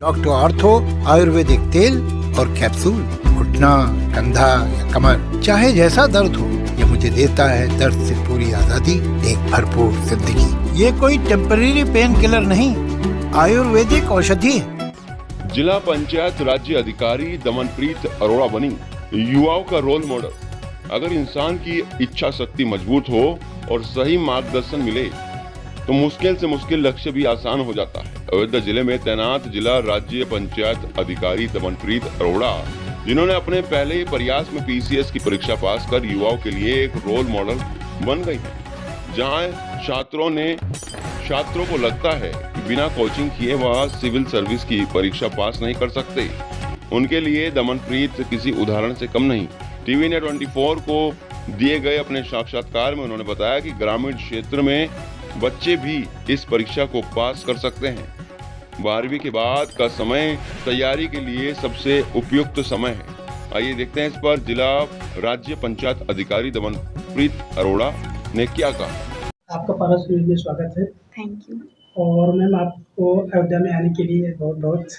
Doctor ortho Ayurvedic तेल और capsule, घुटना, कंधा या कमर, चाहे जैसा दर्द हो, ये मुझे देता है दर्द से पूरी आजादी, एक भरपूर जिंदगी। ये कोई टेम्परेरी पेन किलर नहीं, आयुर्वेदिक औषधि है। जिला पंचायत राज्य अधिकारी दमनप्रीत अरोड़ा बनी युवाओं का रोल मॉडल। अगर इंसान की इच्छा शक्ति मजबूत हो और सही मार्गदर्शन मिले तो मुश्किल से मुश्किल लक्ष्य भी आसान हो जाता है। अयोध्या जिले में तैनात जिला राज्य पंचायत अधिकारी दमनप्रीत अरोड़ा, जिन्होंने अपने पहले ही प्रयास में पीसीएस की परीक्षा पास कर युवाओं के लिए एक रोल मॉडल बन गई है। जहां छात्रों को लगता है कि बिना कोचिंग किए वह सिविल सर्विस की परीक्षा पास नहीं कर सकते, उनके लिए दमनप्रीत किसी उदाहरण से कम नहीं। टीवी ने 24 को दिए गए अपने साक्षात्कार में उन्होंने बताया कि ग्रामीण क्षेत्र में बच्चे भी इस परीक्षा को पास कर सकते हैं। 12वीं के बाद का समय तैयारी के लिए सबसे उपयुक्त समय है। आइए देखते हैं इस पर जिला राज्य पंचायत अधिकारी दमनप्रीत अरोड़ा ने क्या कहा। आपका पारस न्यूज़ में स्वागत है। Thank you. और मैम आपको अयोध्या में आने के लिए बहुत बहुत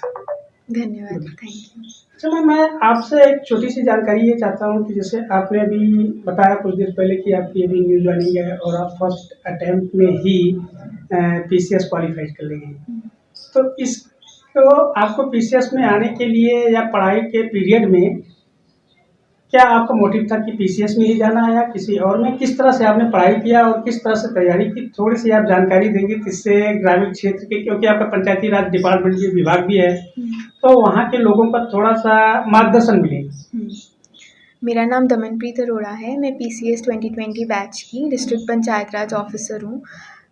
धन्यवाद। Thank you. अच्छा मैम, मैं आपसे एक छोटी सी जानकारी ये चाहता हूँ कि जैसे आपने अभी बताया कुछ देर पहले कि आपकी अभी न्यू ज्वाइनिंग है और आप फर्स्ट अटेम्प्ट में ही पीसीएस क्वालिफाइड कर लेंगे, तो आपको पीसीएस में आने के लिए या पढ़ाई के पीरियड में क्या आपका मोटिव था कि पीसीएस में ही जाना है या किसी और में? किस तरह से आपने पढ़ाई किया और किस तरह से तैयारी की, थोड़ी सी आप जानकारी देंगे जिससे ग्रामीण क्षेत्र के, क्योंकि आपका पंचायती राज डिपार्टमेंट के विभाग भी है, तो वहाँ के लोगों का थोड़ा सा मार्गदर्शन मिले। मेरा नाम दमनप्रीत अरोड़ा है। मैं पीसीएस 2020 बैच की डिस्ट्रिक्ट पंचायत राज ऑफिसर हूँ।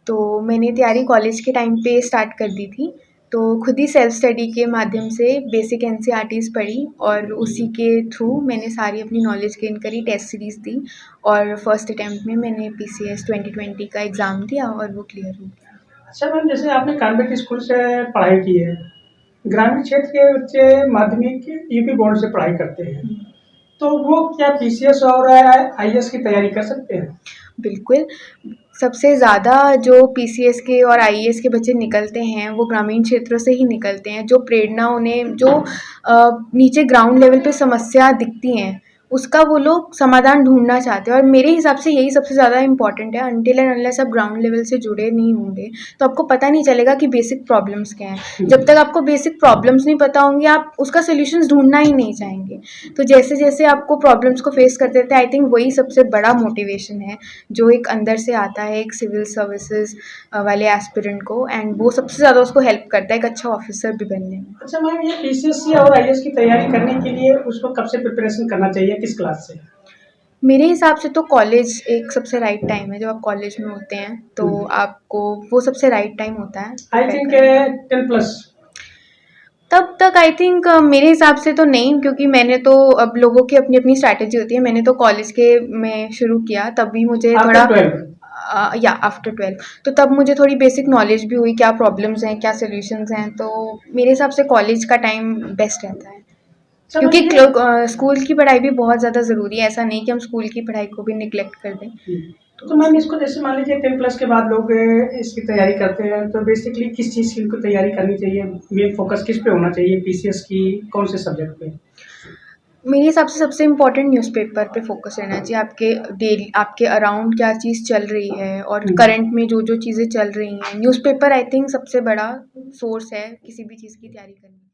तो मैंने तैयारी कॉलेज के टाइम पे स्टार्ट कर दी थी, तो खुद ही सेल्फ स्टडी के माध्यम से बेसिक एनसीईआरटीज़ पढ़ी और उसी के थ्रू मैंने सारी अपनी नॉलेज गेन करी, टेस्ट सीरीज़ दी और फर्स्ट अटैम्प्ट में मैंने पीसीएस 2020 का एग्ज़ाम दिया और वो क्लियर हो गया। अच्छा मैम, जैसे आपने कॉन्वेंट स्कूल से पढ़ाई की है, ग्रामीण क्षेत्र के बच्चे माध्यमिक यूपी बोर्ड से पढ़ाई करते हैं, तो वो क्या पीसीएस और आईएएस की तैयारी कर सकते हैं? बिल्कुल। सबसे ज़्यादा जो पीसीएस के और आईएएस के बच्चे निकलते हैं वो ग्रामीण क्षेत्रों से ही निकलते हैं। जो प्रेरणा उन्हें जो नीचे ग्राउंड लेवल पे समस्या दिखती हैं उसका वो लोग समाधान ढूंढना चाहते हैं और मेरे हिसाब से यही सबसे ज़्यादा इम्पॉर्टेंट है। अनटिल एंड अनलेस आप ग्राउंड लेवल से जुड़े नहीं होंगे तो आपको पता नहीं चलेगा कि बेसिक प्रॉब्लम्स क्या हैं। जब तक आपको बेसिक प्रॉब्लम्स नहीं पता होंगे आप उसका सोल्यूशंस ढूंढना ही नहीं चाहेंगे। तो जैसे जैसे आपको प्रॉब्लम्स को फेस करते थे, आई थिंक वही सबसे बड़ा मोटिवेशन है जो एक अंदर से आता है एक सिविल सर्विसेज वाले एस्पिरेंट को, एंड वो सबसे ज़्यादा उसको हेल्प करता है एक अच्छा ऑफिसर भी बनने में। अच्छा मैम, ये पीसीएस और आईएएस की तैयारी करने के लिए उसको कब से प्रिपरेशन करना चाहिए, किस क्लास से? मेरे हिसाब से तो कॉलेज एक सबसे राइट टाइम है। जब आप कॉलेज में होते हैं तो आपको वो सबसे राइट टाइम होता है। I think 10+। तब तक आई थिंक मेरे हिसाब से तो नहीं, क्योंकि मैंने तो अब लोगों की अपनी अपनी स्ट्रैटेजी होती है। मैंने तो कॉलेज के में शुरू किया तभी मुझे थोड़ा या आफ्टर 12, तो तब मुझे थोड़ी बेसिक नॉलेज भी हुई क्या प्रॉब्लम्स हैं क्या सोल्यूशंस हैं। तो मेरे हिसाब से कॉलेज का टाइम बेस्ट रहता है, क्योंकि स्कूल की पढ़ाई भी बहुत ज़्यादा ज़रूरी है। ऐसा नहीं कि हम स्कूल की पढ़ाई को भी निगलेक्ट कर दें। तो मैम इसको जैसे मान लीजिए 10+ के बाद लोग इसकी तैयारी करते हैं, तो बेसिकली किस चीज़ की इनको तैयारी करनी चाहिए? मेन फोकस किस पे होना चाहिए पीसीएस की, कौन से सब्जेक्ट पे? मेरे हिसाब से सबसे इम्पॉर्टेंट न्यूज़पेपर पे फोकस रहना चाहिए। आपके डेली आपके अराउंड क्या चीज़ चल रही है और करंट में जो जो चीज़ें चल रही हैं, न्यूज़पेपर आई थिंक सबसे बड़ा सोर्स है किसी भी चीज़ की तैयारी करने।